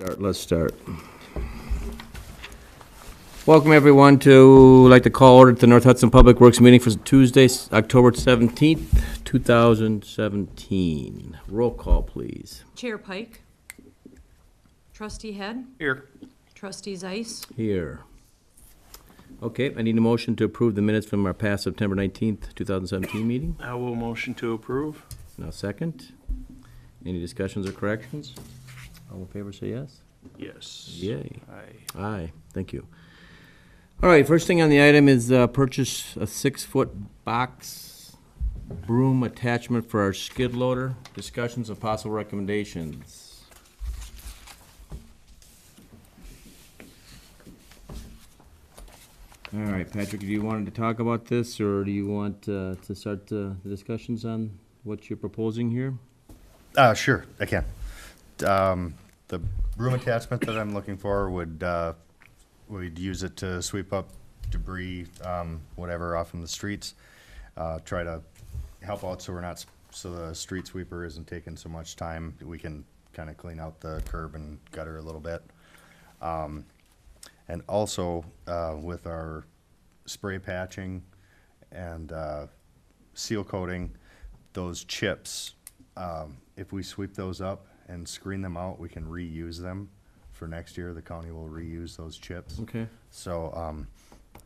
Let's start. Welcome everyone to, like to call order to the North Hudson Public Works meeting for Tuesday, October 17th, 2017. Roll call, please. Chair Pike. Trustee Head. Here. Trustee Zeiss. Here. Okay, I need a motion to approve the minutes from our past September 19th, 2017 meeting. I will motion to approve. Now second. Any discussions or corrections? All in favor say yes. Yes. Yay. Aye. Aye, thank you. All right, first thing on the item is purchase a 6-foot box broom attachment for our skid loader. Discussions of possible recommendations. All right, Patrick, do you want to talk about this, or do you want to start the discussions on what you're proposing here? Sure, I can. The broom attachment that I'm looking for would, we'd use it to sweep up debris, whatever, off from the streets. Try to help out so the street sweeper isn't taking so much time. We can kind of clean out the curb and gutter a little bit. And also, with our spray patching and seal coating, those chips, if we sweep those up and screen them out, we can reuse them for next year. The county will reuse those chips. Okay. So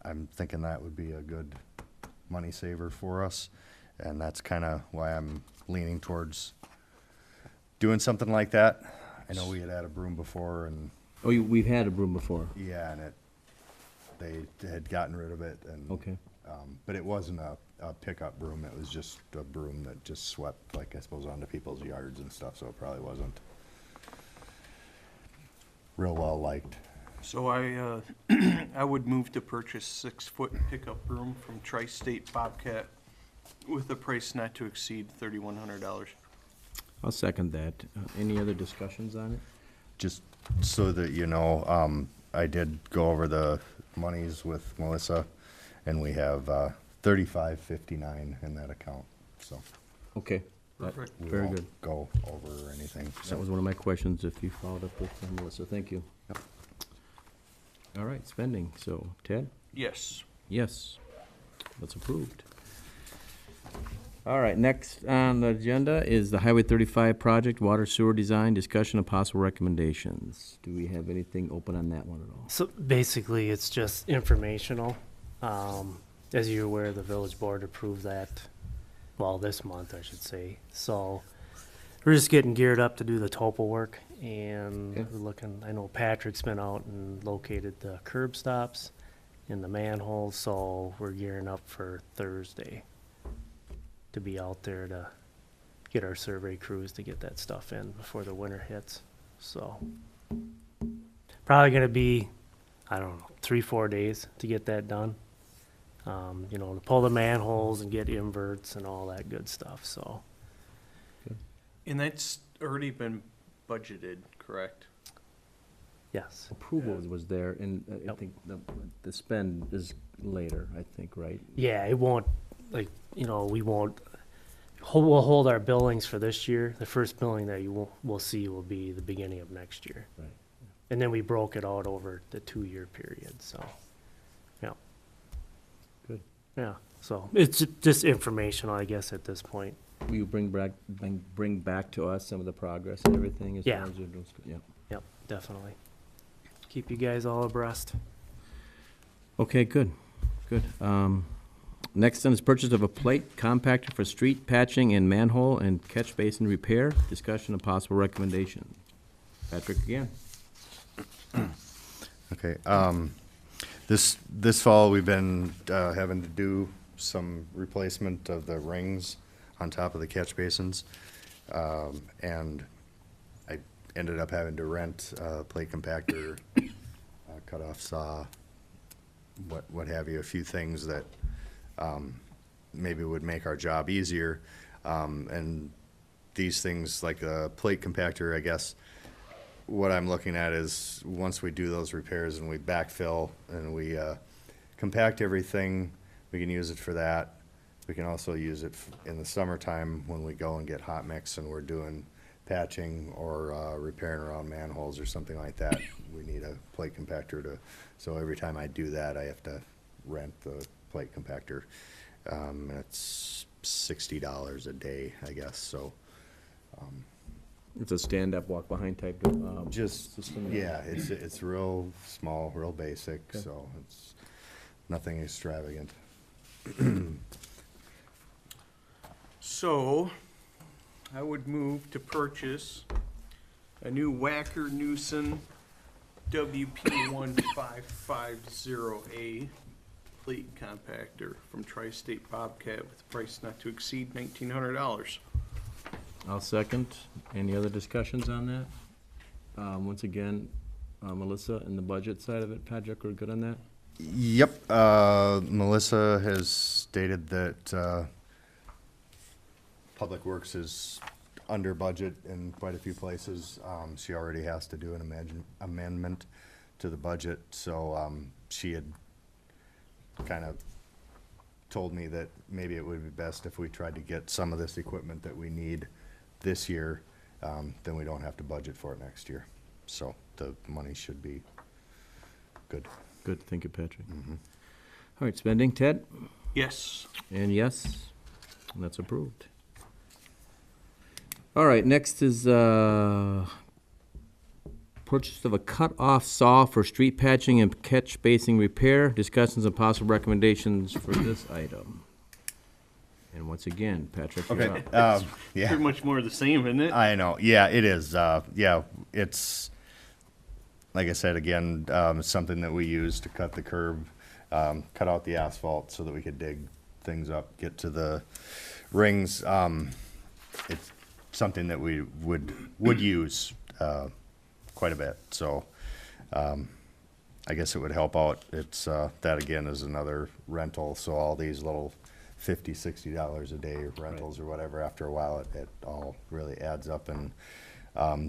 I'm thinking that would be a good money saver for us, and that's kind of why I'm leaning towards doing something like that. I know we had a broom before, and Oh, we've had a broom before. yeah, and they had gotten rid of it, and Okay. but it wasn't a pickup broom. It was just a broom that just swept, like, I suppose, onto people's yards and stuff, so it probably wasn't real well liked. So I would move to purchase 6-foot pickup broom from Tri-State Bobcat with a price not to exceed $3,100. I'll second that. Any other discussions on it? Just so that you know, I did go over the monies with Melissa, and we have $35.59 in that account, so Okay. Perfect. we Very won't good. go over anything. That was one of my questions, if you followed up with Melissa. Thank you. Yep. All right, spending. So, Ted? Yes. Yes. That's approved. All right, next on the agenda is the Highway 35 project, water sewer design, discussion of possible recommendations. Do we have anything open on that one at all? So basically, it's just informational. As you're aware, the village board approved that, well, this month, I should say. So we're just getting geared up to do the topo work, and Okay. we're looking, I know Patrick's been out and located the curb stops and the manholes, so we're gearing up for Thursday to be out there to get our survey crews to get that stuff in before the winter hits. So probably gonna be, I don't know, 3-4 days to get that done. You know, to pull the manholes and get inverts and all that good stuff, so. And that's already been budgeted, correct? Yes. Approval was there, and I Yep. think the spend is later, I think, right? Yeah, it won't, like, you know, we'll hold our billings for this year. The first billing that we'll see will be the beginning of next year. Right. And then we broke it out over the 2-year period, so, yeah. Good. Yeah, so it's just informational, I guess, at this point. Will you bring back to us some of the progress and everything? As Yeah. far as you're doing? Yeah. Yep, definitely. Keep you guys all abreast. Okay, good, good. Next on is purchase of a plate compactor for street patching and manhole and catch basin repair. Discussion of possible recommendation. Patrick again. Okay, this fall, we've been having to do some replacement of the rings on top of the catch basins. And I ended up having to rent a plate compactor, a cutoff saw, what have you, a few things that maybe would make our job easier. And these things, like a plate compactor, I guess, what I'm looking at is once we do those repairs and we backfill and we compact everything, we can use it for that. We can also use it in the summertime when we go and get hot mix and we're doing patching or repairing around manholes or something like that, we need a plate compactor to, so every time I do that, I have to rent the plate compactor. And it's $60 a day, I guess, so. It's a stand-up, walk-behind type, Just, system? yeah, it's real small, real basic, Okay. so it's nothing extravagant. So, I would move to purchase a new Wacker Newson WP1550A plate compactor from Tri-State Bobcat with a price not to exceed $1,900. I'll second. Any other discussions on that? Once again, Melissa, in the budget side of it, Patrick, we're good on that? Yep, Melissa has stated that, Public Works is under budget in quite a few places. She already has to do an amendment to the budget, so, she had kind of told me that maybe it would be best if we tried to get some of this equipment that we need this year, then we don't have to budget for it next year. So the money should be good. Good, thank you, Patrick. All right, spending, Ted? Yes. And yes, and that's approved. All right, next is purchase of a cut-off saw for street patching and catch basing repair. Discussions and possible recommendations for this item. And once again, Patrick, you're Okay, up. yeah. Pretty much more of the same, isn't it? I know. Yeah, it is. Yeah, it's, like I said, again, it's something that we use to cut the curb, cut out the asphalt so that we could dig things up, get to the rings. It's something that we would use quite a bit. So I guess it would help out. It's that again is another rental. So all these little $50, $60 a day rentals or whatever, after a while, it all really adds up. And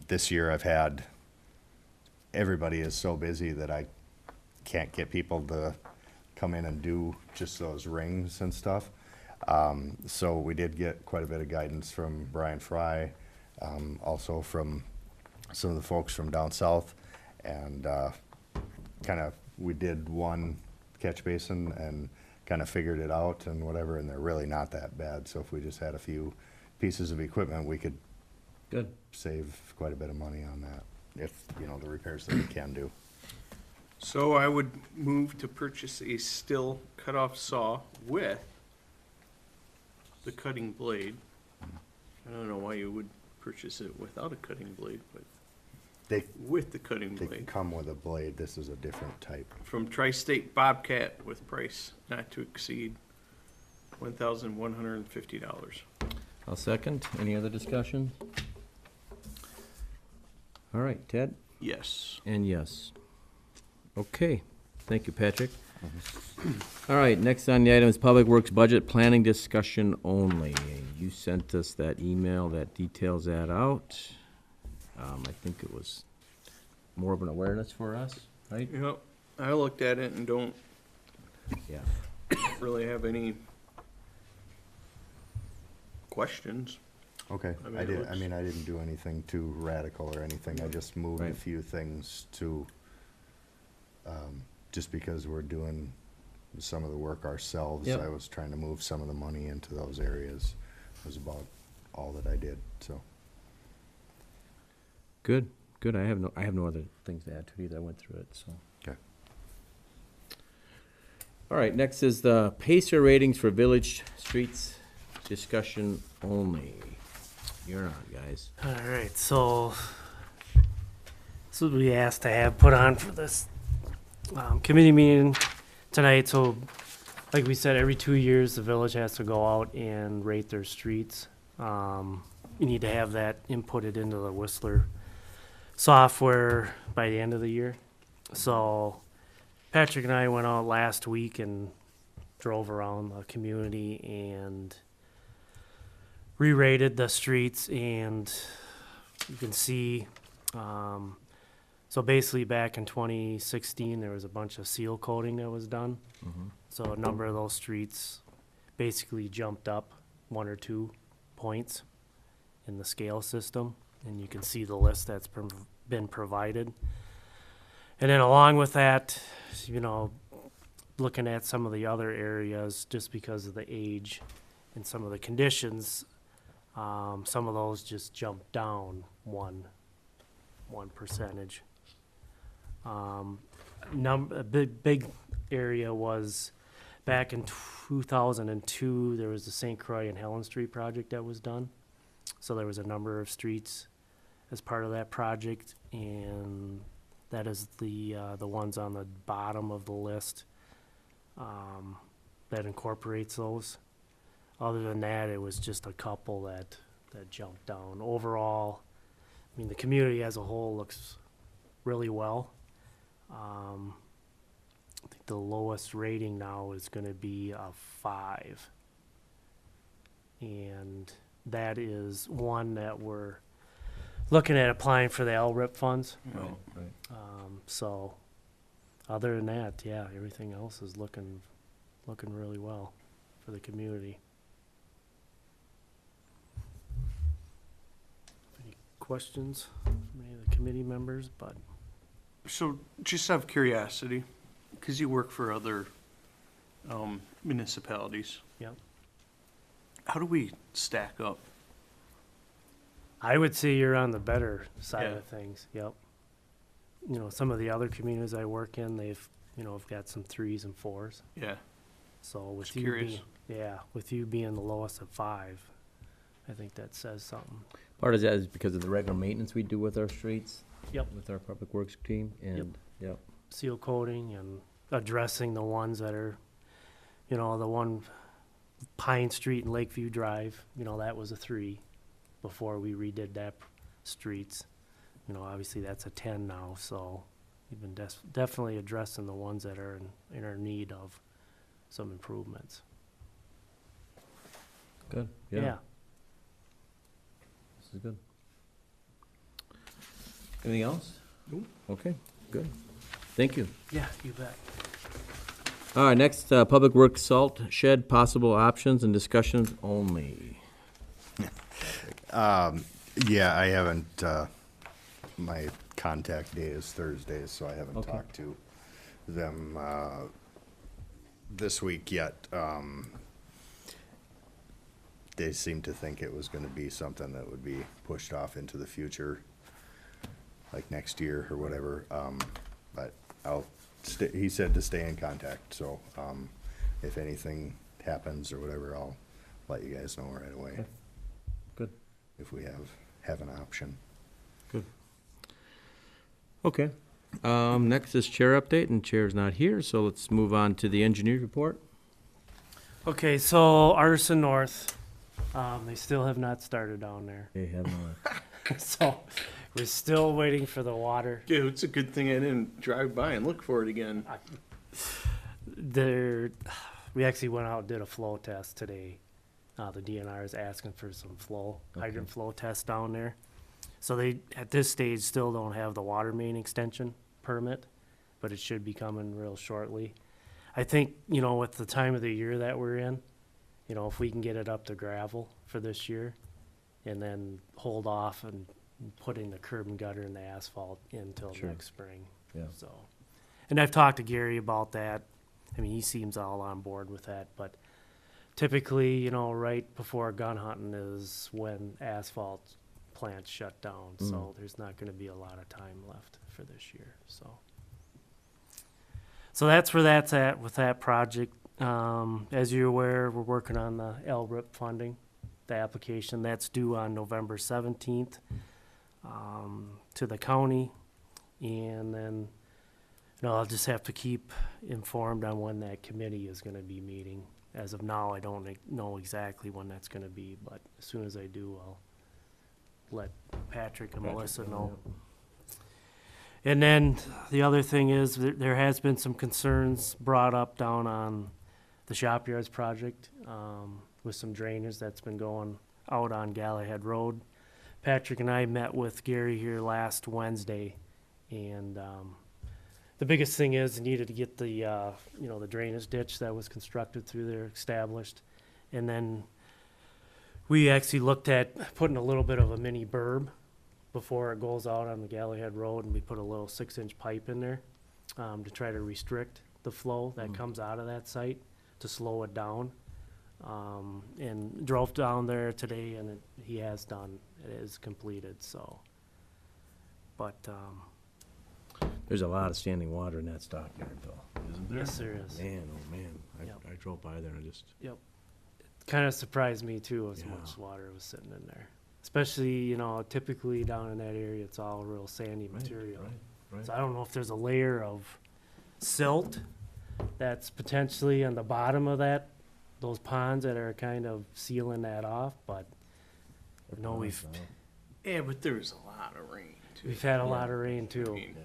this year I've had, everybody is so busy that I can't get people to come in and do just those rings and stuff. So we did get quite a bit of guidance from Brian Fry, also from some of the folks from down south, and we did one catch basin and kind of figured it out and whatever, and they're really not that bad. So if we just had a few pieces of equipment, we could Good. save quite a bit of money on that, if, you know, the repairs that we can do. So I would move to purchase a still cut-off saw with the cutting blade. I don't know why you would purchase it without a cutting blade, but They, with the cutting they blade. come with a blade. This is a different type. From Tri-State Bobcat with price not to exceed $1,150. I'll second. Any other discussion? All right, Ted? Yes. And yes. Okay, thank you, Patrick. All right, next on the item is Public Works Budget Planning Discussion Only. You sent us that email that details that out. I think it was more of an awareness for us, right? Yep. I looked at it and don't Yeah. really have any questions. Okay, I mean, I it did, looks- I didn't do anything too radical or anything, I just moved a Right. few things to, just because we're doing some of the work ourselves, Yep. I was trying to move some of the money into those areas, was about all that I did, so. Good, good. I have no other things to add to it either. I went through it, so. Okay. All right, next is the Pacer ratings for village streets discussion only. You're on, guys. All right, so this is what we asked to have put on for this committee meeting tonight. So, like we said, every 2 years the village has to go out and rate their streets. You need to have that inputted into the Whistler software by the end of the year. So, Patrick and I went out last week and drove around the community and re-rated the streets, and you can see, so basically back in 2016, there was a bunch of seal coating that was done. So a number of those streets basically jumped up 1 or 2 points in the scale system. and you can see the list that's been provided. And then along with that, you know, looking at some of the other areas, just because of the age and some of the conditions, some of those just jumped down one percentage. A big area was back in 2002, there was the St. Croix and Helen Street project that was done. So there was a number of streets as part of that project, and that is the ones on the bottom of the list that incorporates those. Other than that, it was just a couple that jumped down. Overall, I mean, the community as a whole looks really well. I think the lowest rating now is going to be a 5. And that is one that we're looking at applying for the LRIP funds. Right, right. So other than that, yeah, everything else is looking really well for the community. Any questions from any of the committee members? But So just out of curiosity, because you work for other municipalities. Yep. How do we stack up? I would say you're on the better side Yeah. of things. Yep. You know, some of the other communities I work in, they've, you know, have got some 3s and 4s. Yeah, So with Just you curious. with you being the lowest of 5, I think that says something. Part of that is because of the regular maintenance we do with our streets. Yep. With our public works team, and, yep. Seal coating and addressing the ones that are, you know, the one Pine Street and Lakeview Drive, you know, that was a 3 before we redid that streets. You know, obviously that's a 10 now, so we've been definitely addressing the ones that are in our need of some improvements. Good, Yeah. yeah, this is good. Anything else? Nope. Okay, good. Thank you. Yeah, you bet. All right, next, Public Works salt shed possible options and discussions only. Yeah, I haven't, my contact day is Thursdays, so I haven't Okay. talked to them, this week yet. They seemed to think it was gonna be something that would be pushed off into the future, like next year or whatever, but he said to stay in contact, so, if anything happens or whatever, I'll let you guys know right away. Okay. Good. If we have an option. Good. Okay. Next is chair update, and chair's not here, so let's move on to the engineer report. Okay, so Artisan North, they still have not started down there. They have not. So we're still waiting for the water. yeah, it's a good thing I didn't drive by and look for it again. We actually went out and did a flow test today. The DNR is asking for some hydrant flow tests down there. So they, at this stage, still don't have the water main extension permit, but it should be coming real shortly. I think, you know, with the time of the year that we're in, you know, if we can get it up to gravel for this year and then hold off and putting the curb and gutter and the asphalt until Sure. next spring. Yeah. So, and I've talked to Gary about that. I mean, he seems all on board with that, but typically, you know, right before gun hunting is when asphalt plants shut down, so there's not gonna be a lot of time left for this year, so. So that's where that's at with that project. As you're aware, we're working on the LRIP funding, the application, that's due on November 17th, to the county. And then, you know, I'll just have to keep informed on when that committee is gonna be meeting. As of now, I don't know exactly when that's gonna be, but as soon as I do, I'll let Patrick and Melissa know. And then the other thing is, there has been some concerns brought up down on the Shop Yards project, with some drainage that's been going out on Galahad Road. Patrick and I met with Gary here last Wednesday, and, the biggest thing is, needed to get the, you know, the drainage ditch that was constructed through there established. And then we actually looked at putting a little bit of a mini berm before it goes out on the Galahad Road, and we put a little 6-inch pipe in there to try to restrict the flow that comes out of that site, to slow it down. And drove down there today, and he has done, it is completed, so. But, There's a lot of standing water in that stockyard though, isn't there? yes, there is. Man, oh man, Yep. I drove by there and I just, Kind of surprised me too, as Yeah. much water was sitting in there. Especially, you know, typically down in that area, it's all real sandy material. right. So I don't know if there's a layer of silt that's potentially on the bottom of that, those ponds that are kind of sealing that off, but no, Yeah, but there's a lot of rain, too. we've had a lot of rain I too. mean,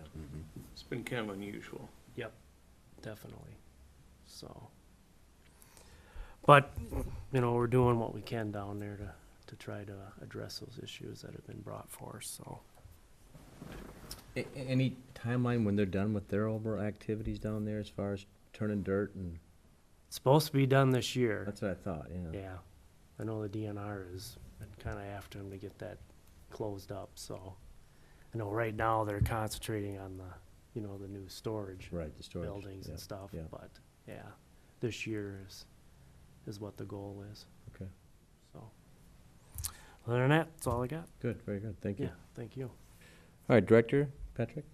it's been kind of unusual. Yep, definitely. So, but, you know, we're doing what we can down there to try to address those issues that have been brought forth, so. Any timeline when they're done with their overall activities down there as far as turning dirt and, It's supposed to be done this year. that's what I thought, yeah. Yeah, I know the DNR is kind of after them to get that closed up, so. I know right now they're concentrating on the, you know, the new storage Right, the storage. buildings and yeah, stuff, yeah. but, yeah, this year is what the goal is, Okay, so. Other than that, that's all I got. good, very good, thank you. Yeah, thank you. All right, Director Patrick?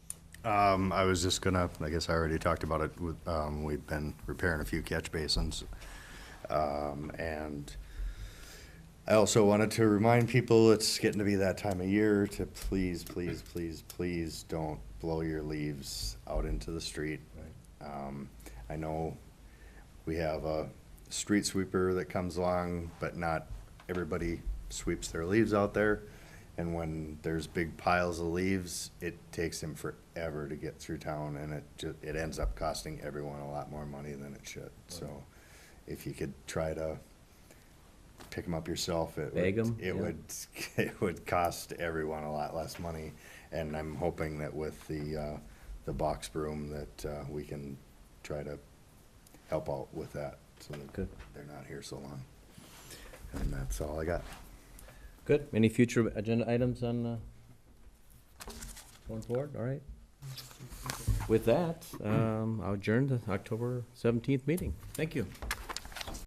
I was just gonna, I guess I already talked about it with, we've been repairing a few catch basins. And I also wanted to remind people, it's getting to be that time of year to please, please, please, please don't blow your leaves out into the street. I know we have a street sweeper that comes along, but not everybody sweeps their leaves out there. And when there's big piles of leaves, it takes them forever to get through town, and it ends up costing everyone a lot more money than it should. So if you could try to pick them up yourself, Bag 'em, yeah. it would cost everyone a lot less money. And I'm hoping that with the box broom that we can try to help out with that, so that Good. they're not here so long. And that's all I got. Good. Any future agenda items on, going forward? All right. With that, I'll adjourn the October 17th meeting. Thank you.